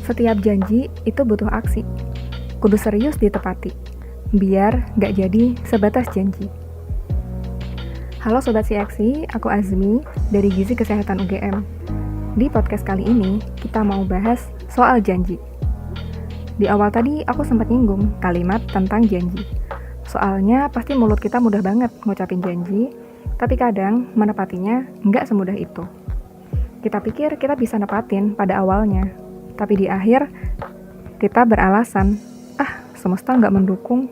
Setiap janji itu butuh aksi, kudu serius ditepati, biar gak jadi sebatas janji. Halo Sobat CXI, aku Azmi dari Gizi Kesehatan UGM. Di podcast kali ini, kita mau bahas soal janji. Di awal tadi aku sempat nyinggung kalimat tentang janji. Soalnya pasti mulut kita mudah banget ngucapin janji, tapi kadang menepatinya nggak semudah itu. Kita pikir kita bisa nepatin pada awalnya, tapi di akhir kita beralasan, semesta nggak mendukung.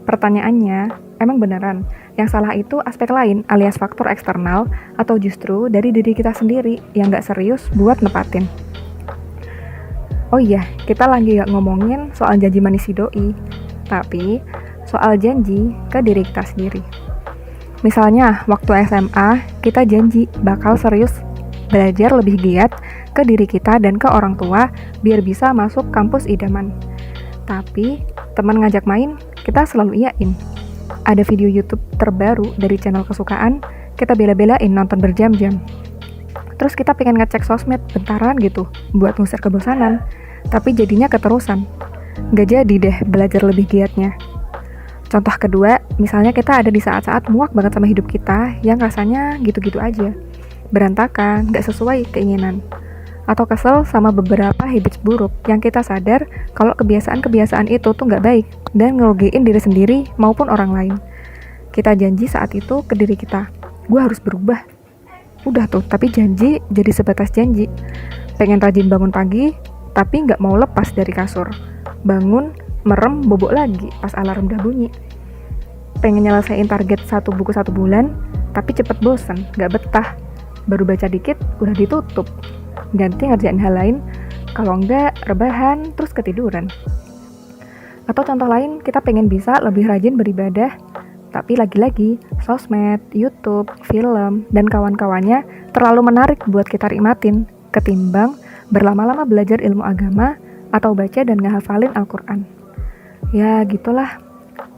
Pertanyaannya, emang beneran yang salah itu aspek lain alias faktor eksternal atau justru dari diri kita sendiri yang nggak serius buat nepatin? Oh iya, kita lagi nggak ngomongin soal janji manis si doi, tapi soal janji ke diri kita sendiri. Misalnya, waktu SMA, kita janji bakal serius belajar lebih giat ke diri kita dan ke orang tua biar bisa masuk kampus idaman. Tapi, teman ngajak main, kita selalu iyain. Ada video YouTube terbaru dari channel kesukaan, kita bela-belain nonton berjam-jam. Terus kita pengen ngecek sosmed bentaran gitu, buat ngusir kebosanan. Tapi jadinya keterusan. Gak jadi deh belajar lebih giatnya. Contoh kedua, misalnya kita ada di saat-saat muak banget sama hidup kita yang rasanya gitu-gitu aja. Berantakan, gak sesuai keinginan. Atau kesel sama beberapa habits buruk yang kita sadar kalau kebiasaan-kebiasaan itu tuh gak baik dan ngerugiin diri sendiri maupun orang lain. Kita janji saat itu ke diri kita, gue harus berubah. Udah tuh, tapi janji jadi sebatas janji. Pengen rajin bangun pagi, tapi gak mau lepas dari kasur. Bangun, merem, bobok lagi pas alarm udah bunyi. Pengen nyelesain target 1 buku 1 bulan, tapi cepet bosen, gak betah. Baru baca dikit, udah ditutup. Ganti ngerjain hal lain, kalau enggak, rebahan, terus ketiduran. Atau contoh lain, kita pengen bisa lebih rajin beribadah, tapi lagi-lagi, sosmed, YouTube, film, dan kawan-kawannya terlalu menarik buat kita nikmatin, ketimbang berlama-lama belajar ilmu agama, atau baca dan ngehafalin Al-Quran. Ya gitulah,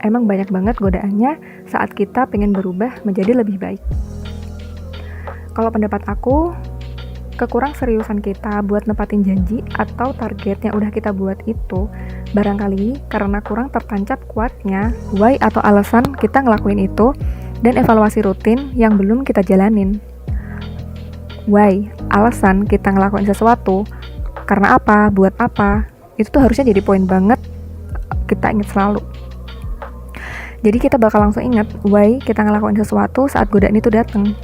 emang banyak banget godaannya saat kita pengen berubah menjadi lebih baik. Kalau pendapat aku, kekurang seriusan kita buat nepatin janji atau target yang udah kita buat itu barangkali karena kurang tertancap kuatnya why atau alasan kita ngelakuin itu dan evaluasi rutin yang belum kita jalanin. Why, alasan kita ngelakuin sesuatu, karena apa, buat apa, itu tuh harusnya jadi poin banget kita ingat selalu. Jadi kita bakal langsung ingat why kita ngelakuin sesuatu saat godaan itu datang.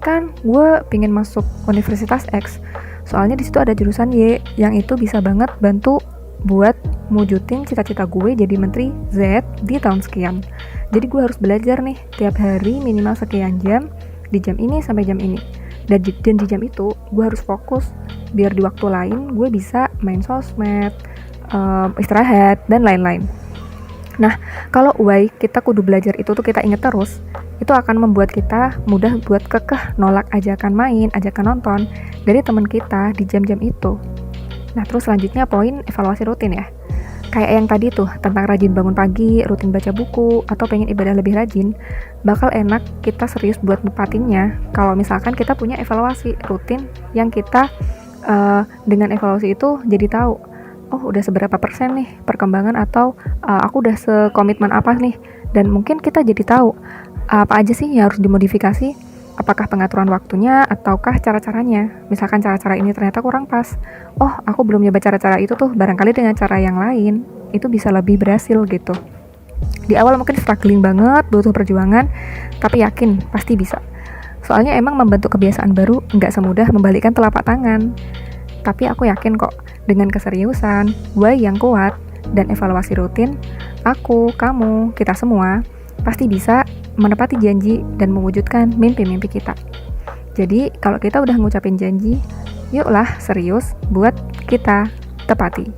Kan gue pingin masuk Universitas X, soalnya di situ ada jurusan Y yang itu bisa banget bantu buat mewujudin cita-cita gue jadi menteri Z di tahun sekian. Jadi gue harus belajar nih tiap hari minimal sekian jam di jam ini sampai jam ini. Dan di jam itu gue harus fokus biar di waktu lain gue bisa main sosmed, istirahat dan lain-lain. Nah, kalau why kita kudu belajar itu tuh kita inget terus, itu akan membuat kita mudah buat kekeh nolak ajakan main, ajakan nonton dari teman kita di jam-jam itu. Nah, terus selanjutnya poin evaluasi rutin ya. Kayak yang tadi tuh, tentang rajin bangun pagi, rutin baca buku, atau pengen ibadah lebih rajin, bakal enak kita serius buat nepatinnya kalau misalkan kita punya evaluasi rutin yang kita dengan evaluasi itu jadi tahu, udah seberapa persen nih perkembangan atau aku udah sekomitmen apa nih, dan mungkin kita jadi tahu apa aja sih yang harus dimodifikasi, apakah pengaturan waktunya ataukah cara-caranya. Misalkan cara-cara ini ternyata kurang pas, aku belum nyoba cara-cara itu tuh, barangkali dengan cara yang lain itu bisa lebih berhasil gitu. Di awal mungkin struggling banget, butuh perjuangan, tapi yakin pasti bisa. Soalnya emang membentuk kebiasaan baru nggak semudah membalikkan telapak tangan. Tapi aku yakin kok, dengan keseriusan, why yang kuat, dan evaluasi rutin, aku, kamu, kita semua pasti bisa menepati janji dan mewujudkan mimpi-mimpi kita. Jadi, kalau kita udah ngucapin janji, yuklah serius buat kita tepati.